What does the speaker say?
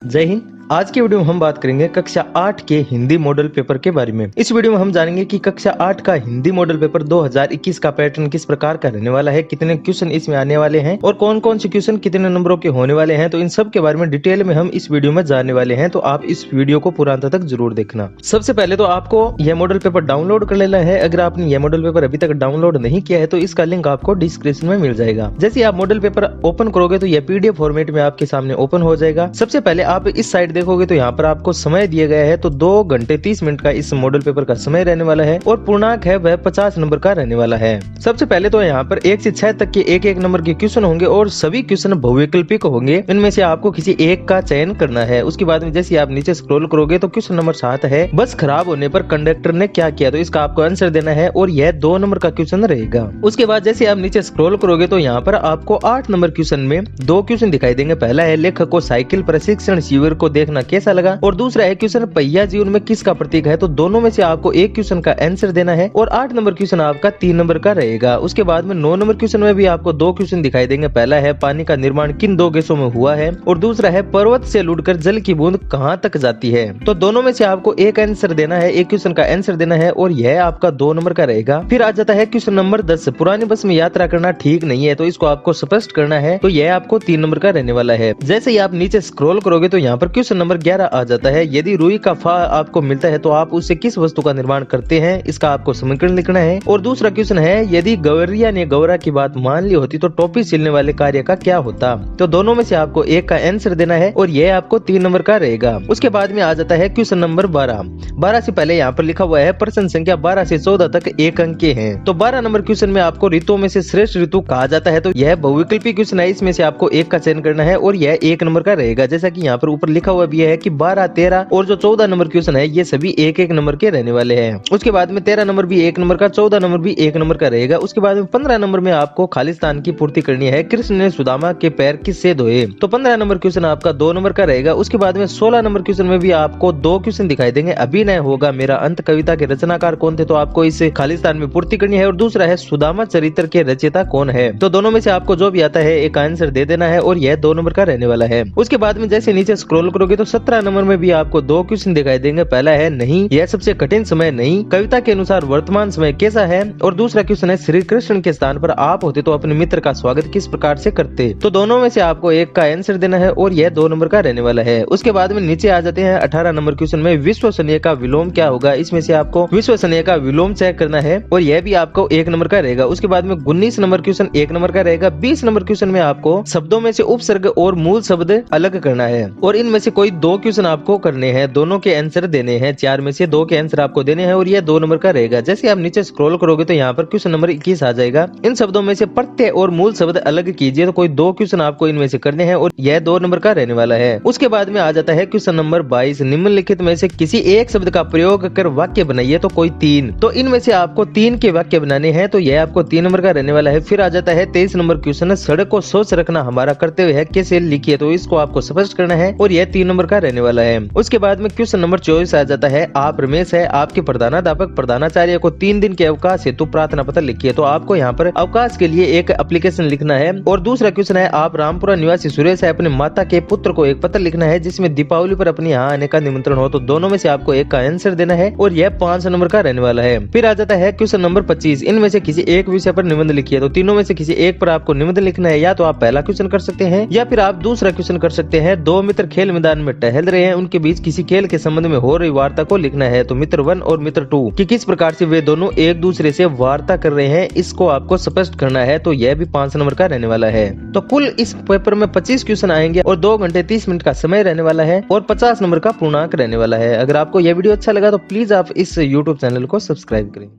जय हिंद। आज की वीडियो में हम बात करेंगे कक्षा 8 के हिंदी मॉडल पेपर के बारे में। इस वीडियो में हम जानेंगे कि कक्षा 8 का हिंदी मॉडल पेपर 2021 का पैटर्न किस प्रकार का रहने वाला है, कितने क्वेश्चन इसमें आने वाले हैं और कौन कौन से क्वेश्चन कितने नंबरों के होने वाले हैं। तो इन सब के बारे में डिटेल में हम इस वीडियो में जानने वाले हैं, तो आप इस वीडियो को पूरा अंत तक जरूर देखना। सबसे पहले तो आपको यह मॉडल पेपर डाउनलोड कर लेना है। अगर आपने यह मॉडल पेपर अभी तक डाउनलोड नहीं किया है तो इसका लिंक आपको डिस्क्रिप्शन में मिल जाएगा। जैसे आप मॉडल पेपर ओपन करोगे तो यह पीडीएफ फॉर्मेट में आपके सामने ओपन हो जाएगा। सबसे पहले आप इस साइड देखोगे तो यहाँ पर आपको समय दिया गया है, तो 2 घंटे 30 मिनट का इस मॉडल पेपर का समय रहने वाला है और पूर्णांक है वह 50 नंबर का रहने वाला है। सबसे पहले तो यहाँ पर 1 से 6 तक के एक नंबर के क्वेश्चन होंगे और सभी क्वेश्चन बहुविकल्पिक होंगे। इनमें से आपको किसी एक का चयन करना है। उसके बाद में जैसे आप नीचे स्क्रॉल करोगे तो क्वेश्चन नंबर 7 है, बस खराब होने पर कंडक्टर ने क्या किया, तो इसका आपको आंसर देना है और यह 2 नंबर का क्वेश्चन रहेगा। उसके बाद जैसे आप नीचे स्क्रॉल करोगे तो यहाँ पर आपको 8 नंबर क्वेश्चन में 2 क्वेश्चन दिखाई देंगे। पहला है लेखक को साइकिल प्रशिक्षण शिविर को देखना कैसा लगा और दूसरा है क्वेश्चन पहिया जीवन में किसका प्रतीक है। तो दोनों में से आपको एक क्वेश्चन का आंसर देना है और 8 नंबर क्वेश्चन आपका 3 नंबर का रहेगा। उसके बाद में 9 नंबर क्वेश्चन में भी आपको 2 क्वेश्चन दिखाई देंगे। पहला है पानी का निर्माण किन 2 गैसों में हुआ है और दूसरा है पर्वत से लुढ़कर जल की बूंद कहां तक जाती है। तो दोनों में से आपको एक आंसर देना है, एक क्वेश्चन का आंसर देना है और यह आपका 2 नंबर का रहेगा। फिर आ जाता है क्वेश्चन नंबर 10, पुरानी बस में यात्रा करना ठीक नहीं है, तो इसको आपको स्पष्ट करना है, तो यह आपको 3 नंबर का रहने वाला है। जैसे ही आप नीचे स्क्रॉल करोगे तो यहाँ पर क्वेश्चन नंबर 11 आ जाता है, यदि रुई का फा आपको मिलता है तो आप उससे किस वस्तु का निर्माण करते हैं, इसका आपको समीकरण लिखना है। और दूसरा क्वेश्चन है, यदि गौरिया ने गौरा की बात मान ली होती तो टोपी सिलने वाले कार्य का क्या होता। तो दोनों में से आपको एक का आंसर देना है और यह आपको 3 नंबर का रहेगा। उसके बाद में आ जाता है क्वेश्चन नंबर 12 से पहले यहाँ पर लिखा हुआ है प्रश्न संख्या 12 से 14 तक 1 अंक के हैं। तो 12 नंबर क्वेश्चन में आपको ऋतुओं में से श्रेष्ठ ऋतु कहा जाता है, तो यह बहुविकल्पी क्वेश्चन है। इसमें से आपको एक का चयन करना है और यह 1 नंबर का रहेगा। जैसा कि यहाँ पर ऊपर लिखा हुआ भी है कि 12, 13 और जो 14 नंबर क्वेश्चन है ये सभी एक नंबर के रहने वाले हैं। उसके बाद में 13 नंबर भी 1 नंबर का, 14 नंबर भी 1 नंबर का रहेगा। उसके बाद में 15 नंबर में आपको खालिस्तान की पूर्ति करनी है, कृष्ण ने सुदामा के पैर किससे धोए, तो 15 नंबर क्वेश्चन आपका 2 नंबर का रहेगा। उसके बाद में 16 नंबर क्वेश्चन में भी आपको 2 क्वेश्चन दिखाई देंगे, अभिनय होगा मेरा अंत कविता के रचनाकार कौन थे, तो आपको इस खालिस्तान में पूर्ति करनी है। और दूसरा है सुदामा चरित्र के रचयिता कौन है, तो दोनों में से आपको जो भी आता है एक आंसर दे देना है और यह 2 नंबर का रहने वाला है। उसके बाद में जैसे नीचे स्क्रॉल करोगे तो 17 नंबर में भी आपको 2 क्वेश्चन दिखाई देंगे। पहला है नहीं, यह सबसे कठिन समय नहीं, कविता के अनुसार वर्तमान समय कैसा है। और दूसरा क्वेश्चन है श्री कृष्ण के स्थान पर आप होते तो अपने मित्र का स्वागत किस प्रकार से करते। तो दोनों में से आपको एक का आंसर देना है और यह 2 नंबर का रहने वाला है। उसके बाद में नीचे आ जाते हैं 18 नंबर क्वेश्चन में विश्वसनीय का विलोम क्या होगा। इसमें से आपको विश्वसनीय का विलोम चेक करना है और यह भी आपको 1 नंबर का रहेगा। उसके बाद में 19 नंबर क्वेश्चन 1 नंबर का रहेगा। 20 नंबर क्वेश्चन में आपको शब्दों में से उपसर्ग और मूल शब्द अलग करना है और इनमें से कोई 2 क्वेश्चन आपको करने हैं, दोनों के आंसर देने हैं। 4 में से 2 के आंसर आपको देने हैं और यह 2 नंबर का रहेगा। जैसे आप नीचे स्क्रॉल करोगे तो यहाँ पर क्वेश्चन नंबर 21 आ जाएगा। इन शब्दों में से प्रत्यय और मूल शब्द अलग कीजिए, तो कोई 2 क्वेश्चन आपको इनमें से करने हैं और यह 2 नंबर का रहने वाला है। उसके बाद में आ जाता है क्वेश्चन नंबर 22, निम्नलिखित में से किसी एक शब्द का प्रयोग कर वाक्य बनाइए, तो कोई 3, तो इनमें से आपको 3 के वाक्य बनाने हैं, तो यह आपको 3 नंबर का रहने वाला है। फिर आ जाता है 23 नंबर क्वेश्चन, सड़क को स्वच्छ रखना हमारा कर्तव्य है कैसे लिखिए, तो इसको आपको स्पष्ट करना है और यह 3 नंबर का रहने वाला है। उसके बाद में क्वेश्चन नंबर 24 आ जाता है, आप रमेश है, आपके प्रधानाध्यापक प्रधानाचार्य को 3 दिन के अवकाश हेतु प्रार्थना पत्र लिखिए, तो आपको यहाँ पर अवकाश के लिए एक एप्लीकेशन लिखना है। और दूसरा क्वेश्चन है, आप रामपुरा निवासी सुरेश है, अपने माता के पुत्र को एक पत्र लिखना है जिसमें दीपावली पर अपने यहाँ आने का निमंत्रण हो, तो दोनों में से आपको एक का आंसर देना है और यह 5 नंबर का रहने वाला है। फिर आ जाता है क्वेश्चन नंबर 25, इनमें से किसी एक विषय पर निबंध लिखिए, तो तीनों में से किसी एक पर आपको निबंध लिखना है। या तो आप पहला क्वेश्चन कर सकते हैं या फिर आप दूसरा क्वेश्चन कर सकते हैं। 2 मित्र खेल मैदान में टहल रहे हैं, उनके बीच किसी खेल के संबंध में हो रही वार्ता को लिखना है, तो मित्र 1 और मित्र 2 कि किस प्रकार से वे दोनों एक दूसरे से वार्ता कर रहे हैं, इसको आपको स्पष्ट करना है, तो यह भी 5 नंबर का रहने वाला है। तो कुल इस पेपर में 25 क्वेश्चन आएंगे और 2 घंटे 30 मिनट का समय रहने वाला है और 50 नंबर का पूर्णांक रहने वाला है। अगर आपको यह वीडियो अच्छा लगा तो प्लीज आप इस YouTube चैनल को सब्सक्राइब करें।